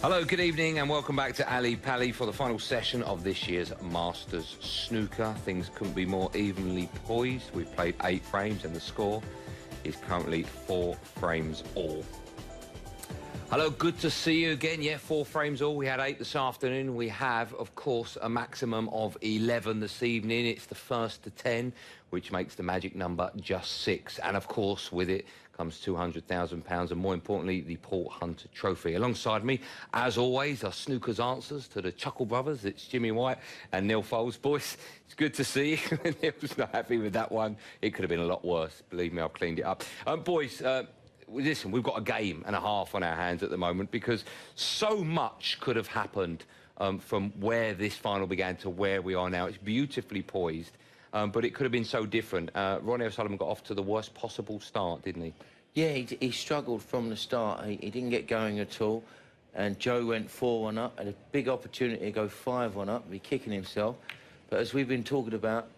Hello, good evening and welcome back to Ali Pally for the final session of this year's Masters Snooker. Things couldn't be more evenly poised. We've played 8 frames and the score is currently 4 frames all. Hello, good to see you again. Yeah, 4 frames all. We had 8 this afternoon. We have, of course, a maximum of 11 this evening. It's the first to 10, which makes the magic number just 6. And, of course, with it comes £200,000 and, more importantly, the Paul Hunter Trophy. Alongside me, as always, are Snooker's answers to the Chuckle Brothers. It's Jimmy White and Neil Foles. Boys, it's good to see you. Neil's not happy with that one. It could have been a lot worse. Believe me, I've cleaned it up. Boys, listen, we've got a game and a half on our hands at the moment because so much could have happened from where this final began to where we are now. It's beautifully poised, but it could have been so different. Ronnie Sullivan got off to the worst possible start, didn't he? Yeah, he struggled from the start. He didn't get going at all. And Joe went 4-1 up, had a big opportunity to go 5-1 up, be kicking himself. But as we've been talking about,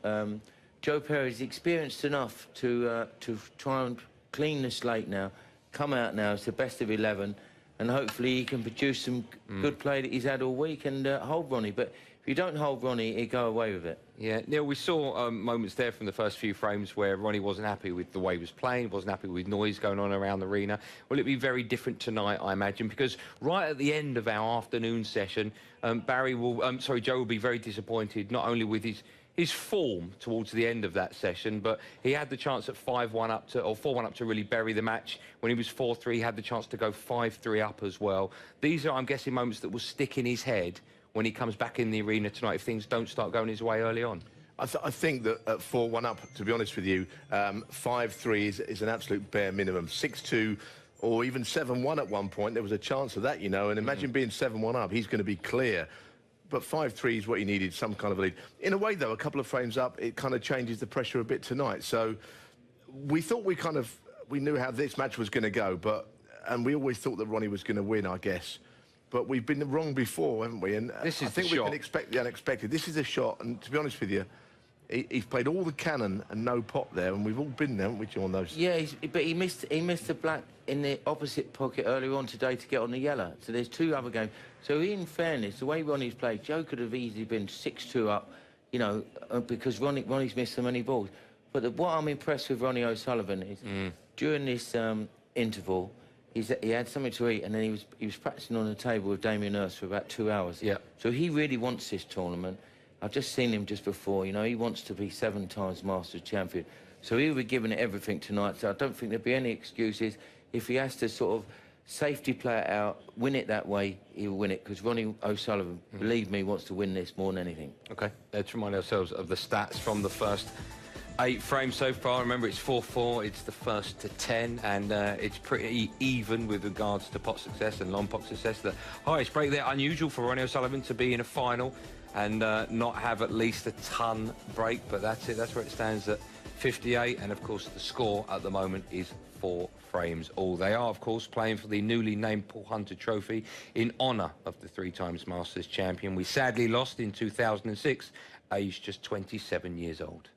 Joe Perry is experienced enough to try and clean the slate now, come out now, it's the best of 11, and hopefully he can produce some good play that he's had all week and hold Ronnie. But if you don't hold Ronnie, he'll go away with it. Yeah, Neil, we saw moments there from the first few frames where Ronnie wasn't happy with the way he was playing, wasn't happy with noise going on around the arena. Will it be very different tonight, I imagine? Because right at the end of our afternoon session, Joe will be very disappointed, not only with his form towards the end of that session, but he had the chance at 5-1 up to, or 4-1 up to really bury the match. When he was 4-3, he had the chance to go 5-3 up as well. These are, I'm guessing, moments that will stick in his head when he comes back in the arena tonight if things don't start going his way early on. I think that at 4-1 up, to be honest with you, 5-3 is an absolute bare minimum. 6-2 or even 7-1 at one point, there was a chance of that, you know, and imagine being 7-1 up, he's going to be clear. But 5-3 is what he needed, some kind of a lead. In a way, though, a couple of frames up, it kind of changes the pressure a bit tonight. So we thought we knew how this match was going to go, and we always thought that Ronnie was going to win, I guess. But we've been wrong before, haven't we? And I think we can expect the unexpected. This is a shot, and to be honest with you, he's played all the cannon and no pop there, and we've all been there, haven't we, John? Those. Yeah, but he missed the black in the opposite pocket earlier on today to get on the yellow. So there's 2 other games. So in fairness, the way Ronnie's played, Joe could have easily been 6-2 up, you know, because Ronnie's missed so many balls. But what I'm impressed with Ronnie O'Sullivan is during this interval, he had something to eat, and then he was practicing on the table with Damien Hirst for about 2 hours. Yeah. So he really wants this tournament. I've just seen him just before, you know, he wants to be 7 times Masters champion. So he'll be giving it everything tonight, so I don't think there'll be any excuses. If he has to sort of safety play it out, win it that way, he'll win it, because Ronnie O'Sullivan, believe me, wants to win this more than anything. OK, let's remind ourselves of the stats from the first 8 frames so far. Remember, it's 4-4, it's the first to 10, and it's pretty even with regards to pot success and long pot success. The highest break there, unusual for Ronnie O'Sullivan to be in a final and not have at least a ton break, but that's it. That's where it stands at 58, and of course the score at the moment is 4 frames all. They are, of course, playing for the newly named Paul Hunter Trophy in honour of the 3 times Masters champion. We sadly lost in 2006, aged just 27 years old.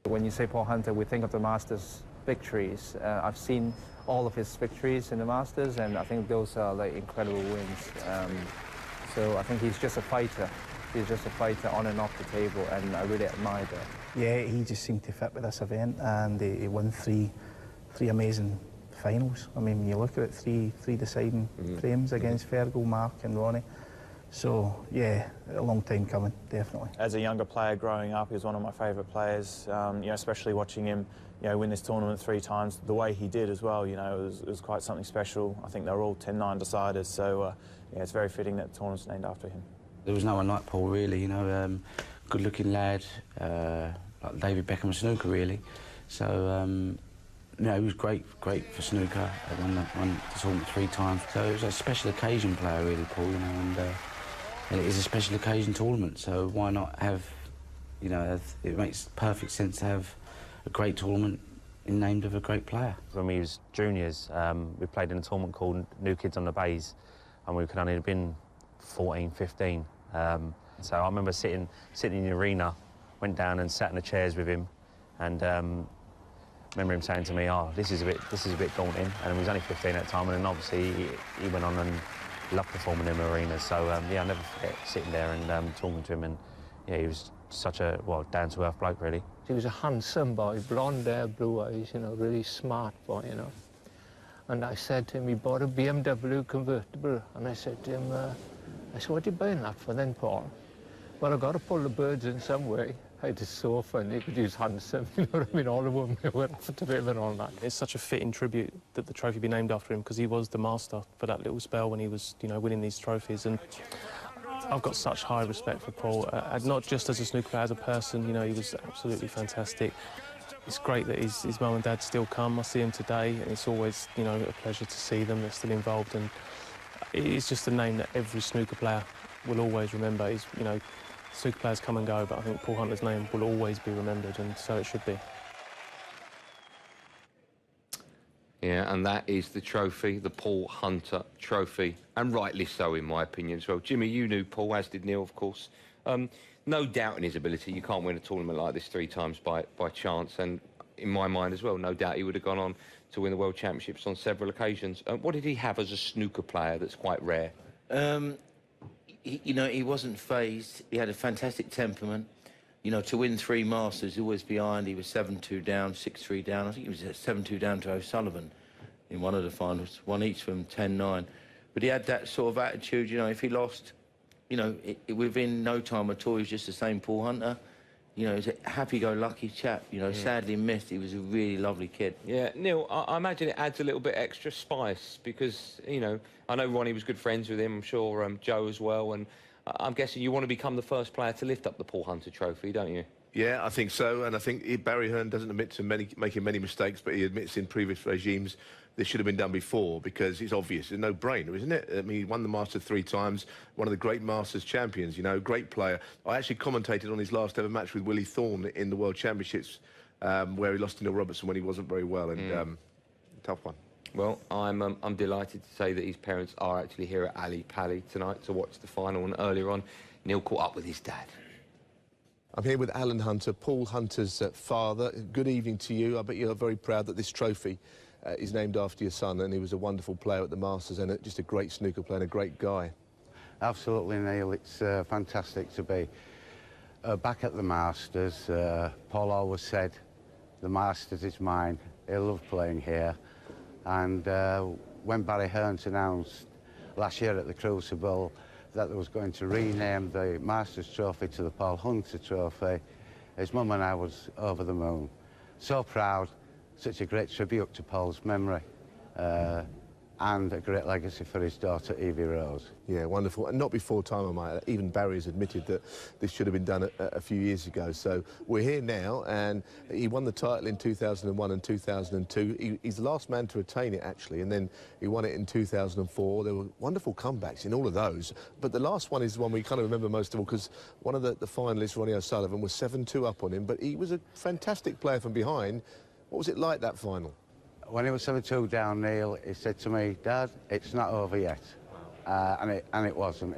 When you say Paul Hunter, we think of the Masters victories. I've seen all of his victories in the Masters, and I think those are like incredible wins. So I think he's just a fighter. He's just a fighter on and off the table, and I really admire that. Yeah, he just seemed to fit with this event, and he won three amazing finals. I mean, when you look at it, three deciding frames against Fergal, Mark and Ronnie. So, yeah, a long time coming, definitely. As a younger player growing up, he was one of my favourite players, you know, especially watching him, you know, win this tournament 3 times, the way he did as well, you know, it was quite something special. I think they were all 10-9 deciders, so, yeah, it's very fitting that the tournament's named after him. There was no one like Paul, really, you know, good-looking lad, like David Beckham snooker, really. So, you know, he was great for snooker. Won the tournament 3 times. So it was a special occasion player, really, Paul, you know, and it is a special occasion tournament, so why not have, you know, it makes perfect sense to have a great tournament named of a great player. When we was juniors, we played in a tournament called New Kids on the Bays, and we could only have been 14, 15. So I remember sitting in the arena, went down and sat in the chairs with him, and remember him saying to me, "Oh, this is a bit daunting," and he was only 15 at the time, and then obviously he went on and Love performing in arenas. So yeah, I'll never forget sitting there and talking to him. And yeah, he was such a down-to-earth bloke, really. He was a handsome boy, blonde hair, blue eyes, you know, really smart boy, you know. And I said to him, he bought a BMW convertible, and I said to him, what are you buying that for then, Paul? Well, I've got to pull the birds in some way. It is so funny, because he was handsome, you know what I mean? All the women were after him and all that. It's such a fitting tribute that the trophy be named after him, because he was the master for that little spell when he was, you know, winning these trophies. And I've got such high respect for Paul, not just as a snooker player, as a person. You know, he was absolutely fantastic. It's great that his mum and dad still come. I see him today, and it's always, you know, a pleasure to see them. They're still involved, and it's just a name that every snooker player will always remember. He's, you know, snooker players come and go, but I think Paul Hunter's name will always be remembered, and so it should be. Yeah, and that is the trophy, the Paul Hunter Trophy, and rightly so, in my opinion, as well. Jimmy, you knew Paul, as did Neil, of course. No doubt in his ability. You can't win a tournament like this 3 times by chance, and in my mind as well, no doubt he would have gone on to win the World Championships on several occasions. What did he have as a snooker player that's quite rare? You know, he wasn't phased. He had a fantastic temperament. You know, to win 3 Masters, always behind. He was 7-2 down, 6-3 down. I think he was 7-2 down to Sullivan in one of the finals. Won each from 10-9. But he had that sort of attitude, you know, if he lost, you know, within no time at all, he was just the same Paul Hunter. You know, he's a happy-go-lucky chap, you know, sadly missed. He was a really lovely kid. Yeah, Neil, I imagine it adds a little bit extra spice because, you know, I know Ronnie was good friends with him, I'm sure Joe as well, and I'm guessing you want to become the first player to lift up the Paul Hunter Trophy, don't you? Yeah, I think so, and I think Barry Hearn doesn't admit to making many mistakes, but he admits in previous regimes this should have been done before because it's obvious. It's a no-brainer, isn't it? I mean, he won the Masters 3 times, one of the great Masters champions, you know, great player. I actually commentated on his last ever match with Willie Thorne in the World Championships where he lost to Neil Robertson when he wasn't very well, and tough one. Well, I'm delighted to say that his parents are actually here at Ali Pali tonight to watch the final, and earlier on, Neil caught up with his dad. I'm here with Alan Hunter, Paul Hunter's father. Good evening to you. I bet you're very proud that this trophy is named after your son, and he was a wonderful player at the Masters and just a great snooker player and a great guy. Absolutely, Neil. It's fantastic to be back at the Masters. Paul always said, the Masters is mine. He loved playing here. And when Barry Hearns announced last year at the Crucible that they was going to rename the Masters Trophy to the Paul Hunter Trophy, his mum and I was over the moon. So proud, such a great tribute to Paul's memory, and a great legacy for his daughter, Evie Rose. Yeah, wonderful. And not before time, I might. Even Barry has admitted that this should have been done a few years ago. So we're here now, and he won the title in 2001 and 2002. He's the last man to attain it, actually, and then he won it in 2004. There were wonderful comebacks in all of those. But the last one is the one we kind of remember most of all, because one of the finalists, Ronnie Sullivan, was 7-2 up on him, but he was a fantastic player from behind. What was it like, that final? When he was 7-2 down, Neil, he said to me, "Dad, it's not over yet." And it wasn't.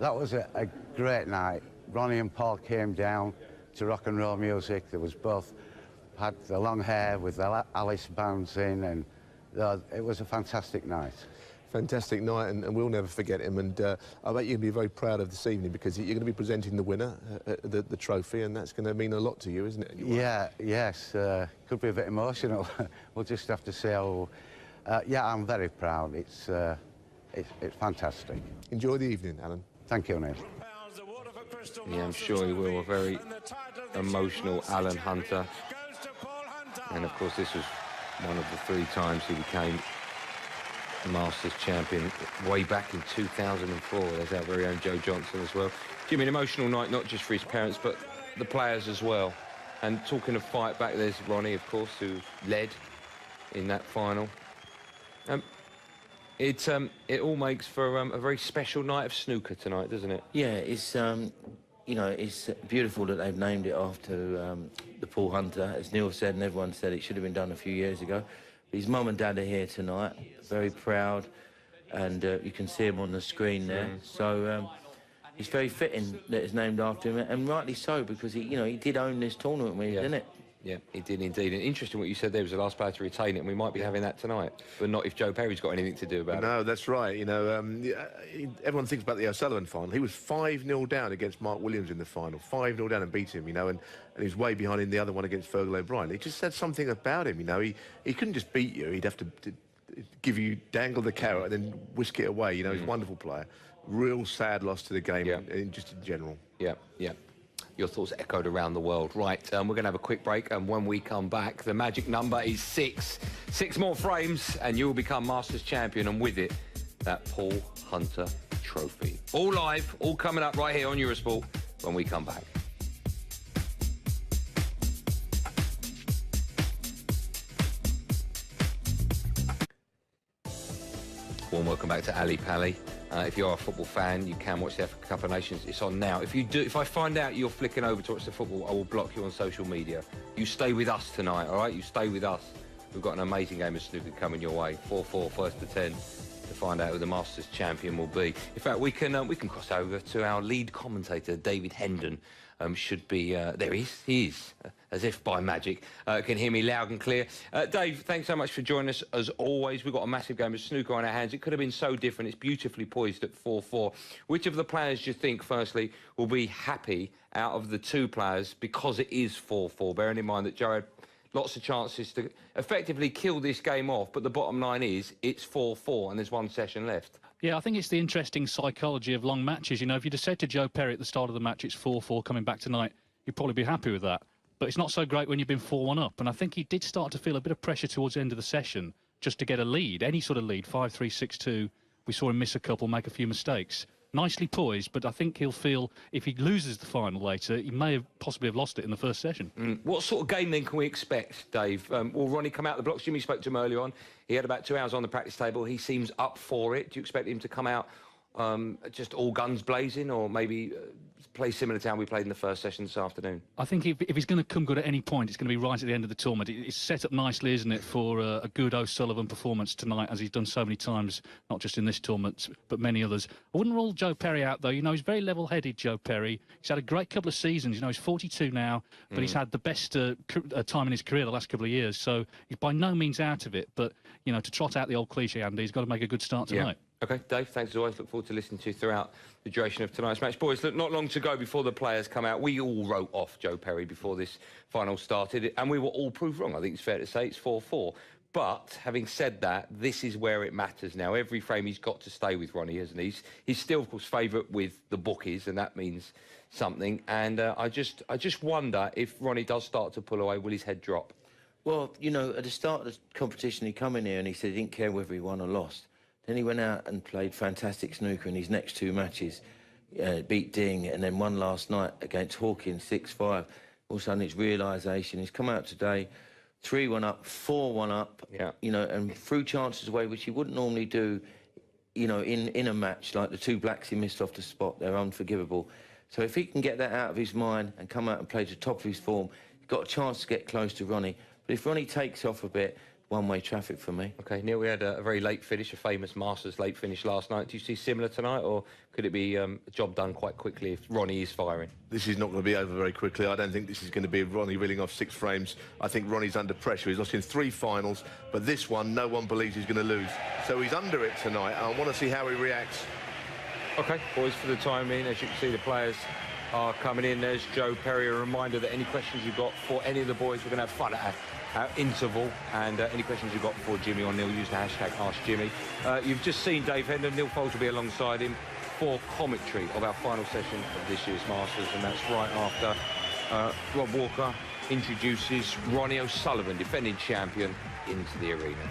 That was a great night. Ronnie and Paul came down to rock and roll music. There was both, had the long hair with the Alice bands in, and it was a fantastic night. Fantastic night, and we'll never forget him. And I bet you'll be very proud of this evening because you're going to be presenting the winner, the trophy, and that's going to mean a lot to you, isn't it? Yes. Could be a bit emotional. We'll just have to see how. Yeah, I'm very proud. It's fantastic. Enjoy the evening, Alan. Thank you, Neil. Yeah, I'm sure he will. A very emotional Alan Hunter. And of course, this was one of the 3 times he became Masters champion way back in 2004. There's our very own Joe Johnson as well. Jimmy, an emotional night, not just for his parents, but the players as well. And talking of fight back, there's Ronnie, of course, who led in that final. It all makes for a very special night of snooker tonight, doesn't it? Yeah, it's you know, it's beautiful that they've named it after the Paul Hunter. As Neil said and everyone said, it should have been done a few years ago. His mum and dad are here tonight, very proud, and you can see him on the screen there. So it's very fitting that it's named after him, and rightly so, because he, you know, he did own this tournament, didn't it? Yeah, he did indeed. And interesting what you said there was the last player to retain it, and we might be having that tonight. But not if Joe Perry's got anything to do about it. No, that's right. You know, everyone thinks about the O'Sullivan final. He was 5-0 down against Mark Williams in the final. 5-0 down and beat him, you know, and he was way behind in the other one against Fergal O'Brien. He just had something about him, you know. He couldn't just beat you. He'd have to dangle the carrot and then whisk it away. You know, he's a wonderful player. Real sad loss to the game, just in general. Yeah, yeah. Your thoughts echoed around the world. Right, we're going to have a quick break, and when we come back, the magic number is 6. 6 more frames, and you will become Masters champion, and with it, that Paul Hunter trophy. All live, all coming up right here on Eurosport when we come back. Warm welcome back to Ali Pally. If you are a football fan, you can watch the Africa Cup of Nations. It's on now. If I find out you're flicking over to watch the football, I will block you on social media. You stay with us tonight, all right? You stay with us. We've got an amazing game of snooker coming your way. 4-4, first to 10, to find out who the Masters champion will be. In fact, we can cross over to our lead commentator, David Hendon. Should be there. He is, as if by magic. Can hear me loud and clear. Dave, thanks so much for joining us as always. We've got a massive game of snooker on our hands. It could have been so different. It's beautifully poised at 4-4. Which of the players do you think, firstly, will be happy out of the 2 players because it is 4-4? Bearing in mind that Joe had lots of chances to effectively kill this game off, but the bottom line is it's 4-4 and there's 1 session left. Yeah, I think it's the interesting psychology of long matches. You know, if you'd have said to Joe Perry at the start of the match it's 4-4 coming back tonight, you'd probably be happy with that. But it's not so great when you've been 4-1 up. And I think he did start to feel a bit of pressure towards the end of the session just to get a lead, any sort of lead, 5-3, 6-2. We saw him miss a couple, make a few mistakes. Nicely poised, but I think he'll feel if he loses the final later, he may have possibly have lost it in the first session. What sort of game then can we expect, Dave? Will Ronnie come out the blocks? Jimmy spoke to him earlier on. He had about 2 hours on the practice table. He seems up for it. Do you expect him to come out just all guns blazing, or maybe play similar to how we played in the first session this afternoon? I think if he's going to come good at any point, it's going to be right at the end of the tournament. It's set up nicely, isn't it, for a good O'Sullivan performance tonight, as he's done so many times, not just in this tournament, but many others. I wouldn't rule Joe Perry out, though. You know, he's very level-headed, Joe Perry. He's had a great couple of seasons. You know, he's 42 now, but he's had the best time in his career the last couple of years, so he's by no means out of it. But, you know, to trot out the old cliche, Andy, he's got to make a good start tonight. Yeah. OK, Dave, thanks as always. Look forward to listening to you throughout the duration of tonight's match. Boys, look, not long to go before the players come out. We all wrote off Joe Perry before this final started, and we were all proved wrong. I think it's fair to say it's 4-4. But, having said that, this is where it matters now. Every frame he's got to stay with Ronnie, isn't he? He's still, of course, favourite with the bookies, and that means something. And I just wonder if Ronnie does start to pull away, will his head drop? Well, you know, at the start of the competition, he come in here and he said he didn't care whether he won or lost. Then he went out and played fantastic snooker in his next 2 matches, beat Ding, and then won last night against Hawkins, 6-5. All of a sudden, it's realisation. He's come out today, 3-1 up, 4-1 up, you know, and threw chances away, which he wouldn't normally do, you know, in a match. Like the 2 blacks he missed off the spot, they're unforgivable. So if he can get that out of his mind and come out and play to the top of his form, he's got a chance to get close to Ronnie. But if Ronnie takes off a bit, one-way traffic for me. OK, Neil, we had a very late finish, a famous Masters late finish last night. Do you see similar tonight, or could it be a job done quite quickly if Ronnie is firing? This is not going to be over very quickly. I don't think this is going to be Ronnie reeling off 6 frames. I think Ronnie's under pressure. He's lost in 3 finals, but this one, no one believes he's going to lose. So he's under it tonight, and I want to see how he reacts. OK, boys, for the time being, as you can see, the players are coming in. There's Joe Perry. A reminder that any questions you've got for any of the boys, we're going to have fun at our interval, and any questions you've got for Jimmy or Neil, use the hashtag AskJimmy. You've just seen Dave Hendon. Neil Foles will be alongside him for commentary of our final session of this year's Masters, and that's right after Rob Walker introduces Ronnie O'Sullivan, defending champion, into the arena.